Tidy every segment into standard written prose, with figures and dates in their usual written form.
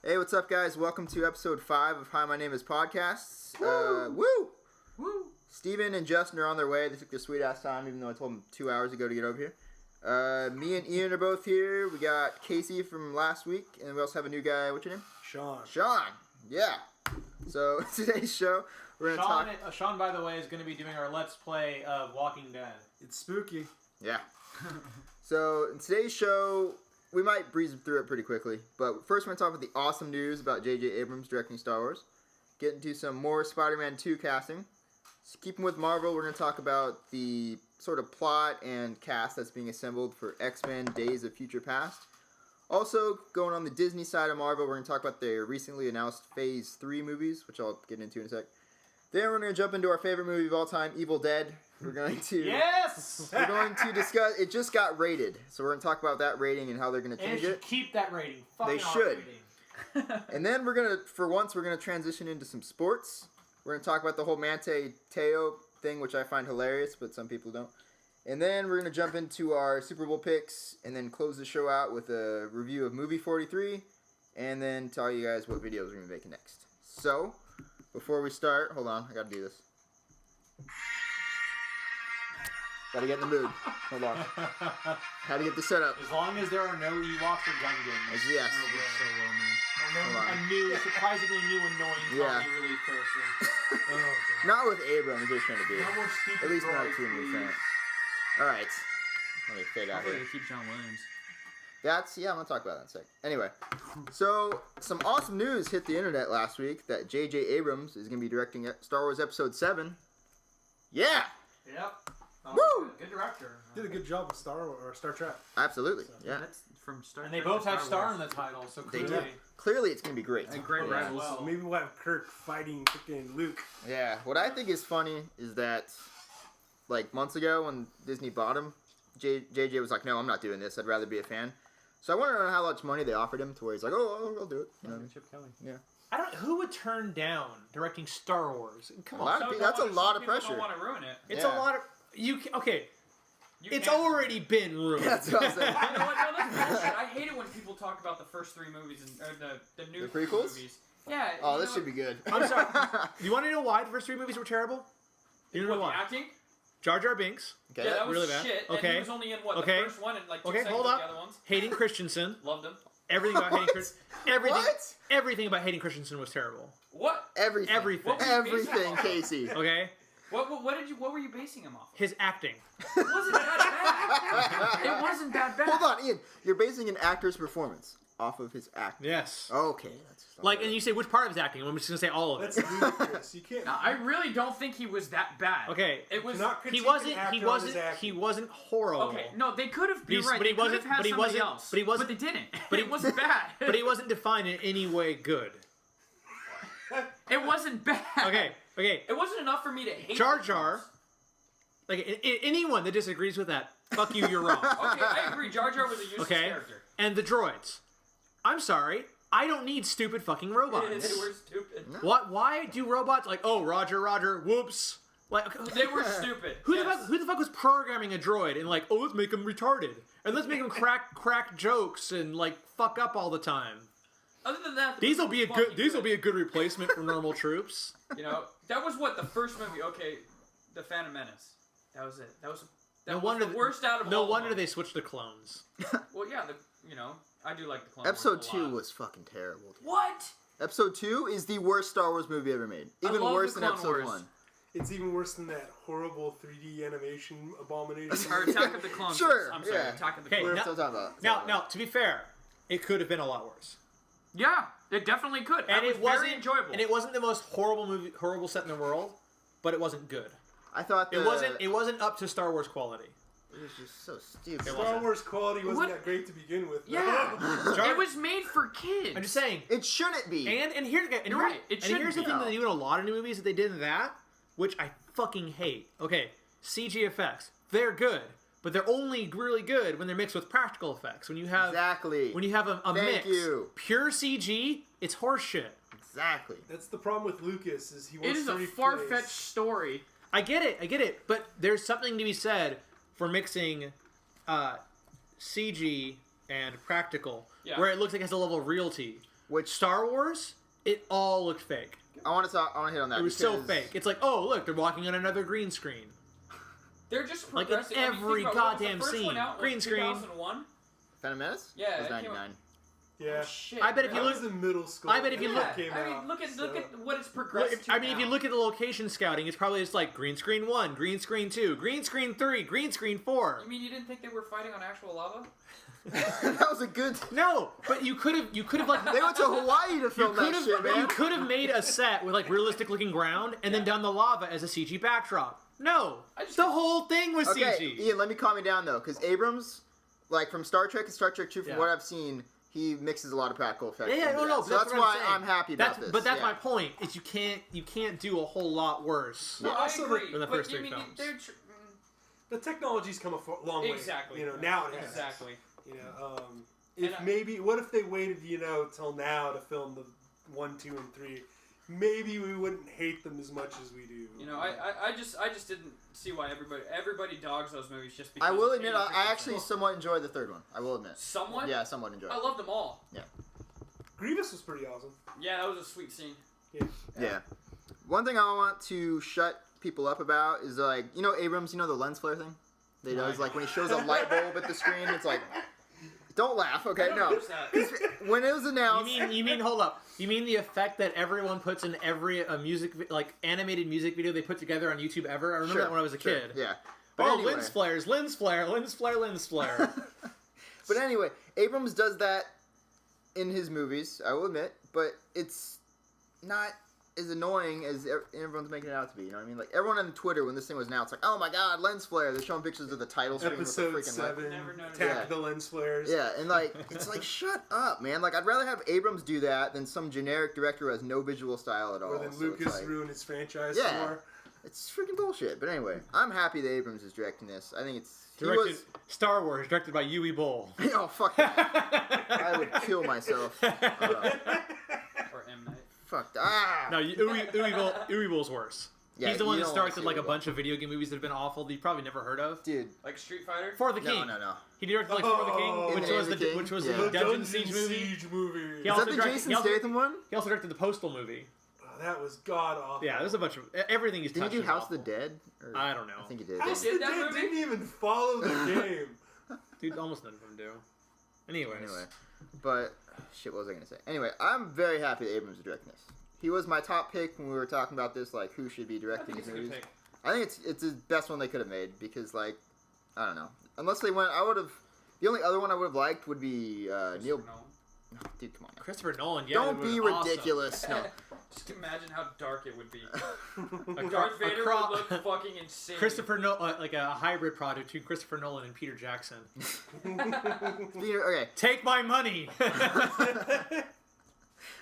Hey, what's up, guys? Welcome to episode 5 of Hi, My Name is Podcasts. Woo! Steven and Justin are on their way. They took their sweet-ass time, even though I told them 2 hours ago to get over here. Me and Ian are both here. We got Casey from last week, and we also have a new guy. What's your name? Sean. Yeah. So, today's show, we're going to talk... Sean, by the way, is going to be doing our Let's Play of Walking Dead. It's spooky. Yeah. So, in today's show... We might breeze through it pretty quickly, but first we're going to talk about the awesome news about J.J. Abrams directing Star Wars. Get into some more Spider-Man 2 casting. So keeping with Marvel, we're going to talk about the sort of plot and cast that's being assembled for X-Men Days of Future Past. Also, going on the Disney side of Marvel, we're going to talk about their recently announced Phase 3 movies, which I'll get into in a sec. Then we're going to jump into our favorite movie of all time, Evil Dead. We're going to We're going to discuss. It just got rated, so we're going to talk about that rating and how they're going to change it. Keep that rating. They should. And then we're gonna transition into some sports. We're gonna talk about the whole Manti Te'o thing, which I find hilarious, but some people don't. And then we're gonna jump into our Super Bowl picks, and then close the show out with a review of Movie 43, and then tell you guys what videos we're gonna be making next. So, before we start, hold on, I gotta do this. Gotta get in the mood. Hold on. How to get this set up. As long as there are no Ewoks or Gungans. Yes. A new, surprisingly new, annoying comedy relief character. Not with Abrams, there's going to be. At least not too many fans. Alright. Let me fade out here. Keep John Williams. I'm going to talk about that in a sec. Anyway, so some awesome news hit the internet last week that J.J. Abrams is going to be directing Star Wars Episode 7. Yeah! Yep. Woo! Good director. Did a good job with Star Trek. Absolutely, So, yeah. That's from Star And Trek. they both have Star Star Wars. in the title, so They clearly... do. Clearly, it's going to be great. And great Yeah. rivals. Well. Maybe we'll have Kirk fighting freaking Luke. Yeah, what I think is funny is that, like, months ago when Disney bought him, JJ was like, no, I'm not doing this. I'd rather be a fan. So I want to know how much money they offered him to where he's like, oh, I'll do it. You know? Chip Kelly. Yeah. Who would turn down directing Star Wars? Come on. That's a lot of People pressure. don't want to ruin it. It's Yeah. a lot of... Okay, it's can't- already been ruined. That's what I'm saying. You know what? No, that's bullshit. I hate it when people talk about the first 3 movies and the new The prequels? movies. Yeah. Oh, this should be good. I'm sorry. You want to know why the first 3 movies were terrible? You know What, the why? acting? Jar Jar Binks, Okay. Yeah, that was really bad. shit. Okay. And he was only in what? Okay. The first one and like 2 Okay, seconds hold of up. the other ones. Hayden Christensen. Loved him. Everything about Hayden Christensen. What? Everything about Hayden Christensen was terrible. What? Everything. Everything. What were you basing Everything, it off of? Casey. Okay, What were you basing him off of? his acting. It wasn't that bad. It wasn't that bad. Hold on, Ian. You're basing an actor's performance off of his acting. Yes. Okay. That's Like, and you say which part of his acting? I'm just gonna say all of it. That's ludicrous. You can't. No, I really don't think he was that bad. Okay. It was. Not He critique an wasn't. actor He on his wasn't. acting. He wasn't horrible. Okay, no, they could have. You're But right. he They could wasn't- have had but he somebody wasn't- else. but he wasn't- But they didn't. but he- It wasn't bad. But he wasn't defined in any way good. It wasn't bad. Okay. Okay. It wasn't enough for me to hate Jar the Jar. films. Like anyone that disagrees with that, fuck you. You're wrong. Okay, I agree. Jar Jar was a useless Okay. character. And the droids. I'm sorry. I don't need stupid fucking robots. They were stupid. What? Why do robots like? Oh, Roger, Roger. Whoops. Like They were stupid. Who Yes. the fuck was programming a droid and like, oh, let's make him retarded and let's make him crack jokes and like fuck up all the time. Other than that, These will be a good replacement for normal troops. You know, that was what the first movie. Okay, the Phantom Menace. That was it. That was the worst out of all. No of wonder them. they switched to clones. Well, yeah, I do like the Clone Episode Wars a 2 lot. was fucking terrible. Dude. What? Episode 2 is the worst Star Wars movie ever made. Even love worse the than Clone Episode Wars. 1. It's even worse than that horrible 3D animation abomination. Or Attack of the Clones. Sure, I'm sorry, yeah. Attack of the Okay, Clones. We're still talking about. Now, to be fair, it could have been a lot worse. Yeah, it definitely could. And That it was wasn't very enjoyable. And it wasn't the most horrible set in the world, but it wasn't good. I thought It wasn't up to Star Wars quality. It was just so stupid. Star Wars quality wasn't What? that great to begin with. Yeah, it was made for kids. I'm just saying. It shouldn't be. And here, and You're right, it and shouldn't here's the be. thing that they do in a lot of new movies that they did in that, which I fucking hate. Okay, CG effects, they're good, but they're only really good when they're mixed with practical effects. When you have Exactly. when you have a Thank mix, you. pure CG, it's horseshit. Exactly. That's the problem with Lucas is he It wants is to a replace. far-fetched story. I get it, but there's something to be said for mixing CG and practical, Yeah. where it looks like it has a level of reality. Which Star Wars, it all looked fake. I want to hit on that. It was so fake. It's like, oh look, they're walking on another green screen. They're just Like in progressing. every goddamn scene. Green screen. 2001? Phantom Menace? Yeah, It was it came 99. Yeah. Oh, shit. I bet if you I look, was in middle school. I bet if you when look- it came I mean, out, look at so- what it's progressed to I mean, if you now. look at the location scouting, it's probably just like green screen 1, green screen 2, green screen 3, green screen 4. You mean you didn't think they were fighting on actual lava? That was a good. No, but you could have like They went to Hawaii to film that shit, you man. could have made a set with like realistic looking ground and then done the lava as a CG backdrop. No, the whole thing was Okay, CG. Ian, let me calm you down though, because Abrams, like from Star Trek and Star Trek 2, from Yeah. what I've seen, he mixes a lot of practical effects. Yeah, into no, that. So that's what why saying. I'm happy about this. But that's yeah. my point. Is you can't do a whole lot worse. No, I Also, agree. than the but first you three mean, films. they're The technology's come a long way. exactly. You know, now it has. Exactly. You know, if And I- maybe, what if they waited, till now to film the 1, 2, and 3? Maybe we wouldn't hate them as much as we do. You know, I just didn't see why everybody dogs those movies just because. I will it's admit, 80% I actually somewhat enjoyed the third one. I will admit. somewhat. Yeah, somewhat enjoyed I it. loved them all. Grievous was pretty awesome. Yeah, that was a sweet scene. Yeah. One thing I want to shut people up about is like, Abrams, the lens flare thing? They does, like, when he shows a light bulb at the screen, it's like, don't laugh, okay? No. Who's that? When it was announced... You mean hold up. You mean the effect that everyone puts in every animated music video they put together on YouTube ever? I remember that when I was a kid. Yeah. Anyway. Lens flares, lens flare, lens flare, lens flare. But anyway, Abrams does that in his movies, I will admit, but it's not as annoying as everyone's making it out to be. You know what I mean? Like, everyone on Twitter, when this thing was announced, like, oh my god, lens flare. They're showing pictures of the title screen Episode with the freaking light. 7, Never noticed Attack that. the Lens Flares. Yeah, and like, it's like, shut up, man. Like, I'd rather have Abrams do that than some generic director who has no visual style at all. Or then So Lucas it's like, ruined his franchise Yeah. more. it's freaking bullshit. But anyway, I'm happy that Abrams is directing this. I think it's... Directed Star Wars, directed by Yui Boll. Oh, fuck that. I would kill myself. Or M Night. Fuck. Ah! No, Uwe Boll's worse. Yeah, He's the one you that don't wanna started see like a Uwe bunch of video game movies that have been awful that you probably never heard of. Dude. Like Street Fighter. For the King. No. He directed like For the King, Oh. which In was the the King? which was Yeah. the The Dungeon Siege movie. Siege movie. He Is also that the directed- Jason he also- Statham one? He also directed the Postal movie. Oh, that was god awful. Yeah, there's a bunch of everything he's Did he touched do is House awful. of the Dead? Or- I don't know. I think he did. House Did of the that Dead movie? didn't even follow the game. Dude, almost none of them do. Anyways. Anyway. But, shit, what was I going to say? Anyway, I'm very happy that Abrams is directing this. He was my top pick when we were talking about this, like, who should be I directing think these it's a good movies. pick. I think it's the best one they could have made because, like, I don't know. Unless they went, the only other one I would have liked would be Neil. No. Oh, dude, come on. Now. Christopher Nolan, yeah. Don't it be was awesome. ridiculous. No. Just imagine how dark it would be. A Darth cro- a Vader cro- would look fucking insane. Christopher Nolan, like a hybrid product between Christopher Nolan and Peter Jackson. Okay. Take my money.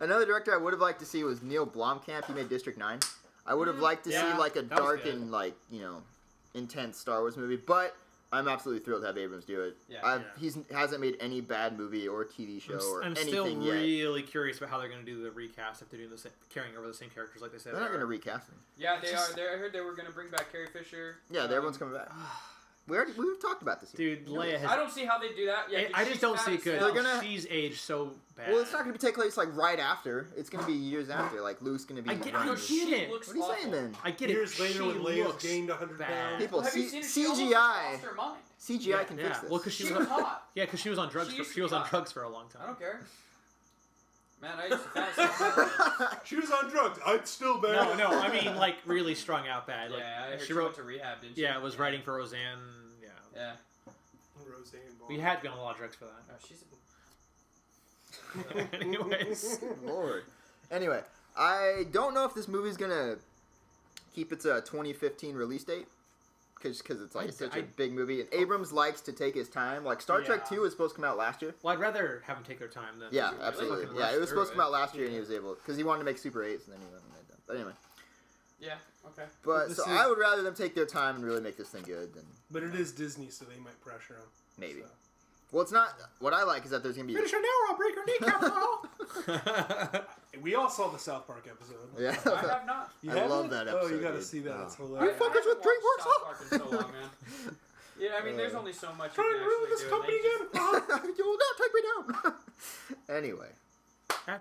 Another director I would have liked to see was Neil Blomkamp. He made District 9. I would have liked to Yeah, see like a that was dark good. and like, intense Star Wars movie, but I'm absolutely thrilled to have Abrams do it. Yeah. He hasn't made any bad movie or TV show or I'm anything still yet. really curious about how they're going to do the recast if they're doing the same, carrying over the same characters like they said. They're not they going to are. recast him. Yeah, they are. I heard they were gonna bring back Carrie Fisher. Yeah, everyone's coming back. We've talked about this. Dude, Leia has. I don't see how they do that. Yeah, I just she's don't fat see it as good. hell. They're gonna- She's aged so bad. Well, it's not going to take place like right after. It's going to be years after. Like Luke's going to be. I get running. it. it. Looks What are you saying awful. then? I get Years it. later, she when Leia's looks gained 100 bad. pounds. People, Have you seen it? She almost CGI. lost her mind. CGI can fix this. Well, because She was hot. she was on drugs. She used to She was be on hot. drugs for a long I time. don't care. Man, I used to fantasize. She was on drugs. I'd still bad. No, I mean like really strung out bad. Like Yeah, I heard she she wrote. went to rehab, didn't she? Yeah, was writing for Roseanne. Yeah, Yeah. Roseanne Barr. we had been on a lot of drugs for that. Oh, she's Anyways, Lord. Anyway, I don't know if this movie's gonna keep its 2015 release date, because it's like such a big movie. And Abrams likes to take his time. Like Star Trek Yeah. 2 was supposed to come out last year. well, I'd rather have them take their time than Yeah, really absolutely. fucking Yeah, rush it was through supposed to come out last year, Yeah. and he was able because he wanted to make Super 8s, and then he went and made them. But anyway, Yeah. Okay. but This so is- I would rather them take their time and really make this thing good than But it is Disney, so they might pressure him. maybe. So. Well, it's not. What I like is that there's gonna be. Finish her now, or I'll break her kneecap. Paul. We all saw the South Park episode. Yeah. I have not. You I haven't? love that Oh, you episode, gotta dude. see that. Oh. It's I hilarious. fuckers haven't with DreamWorks, watched South Park in so long, man. Yeah, I mean, there's only so much you Trying can to ruin actually this do. company and they just- again. You'll not take me down. Anyway,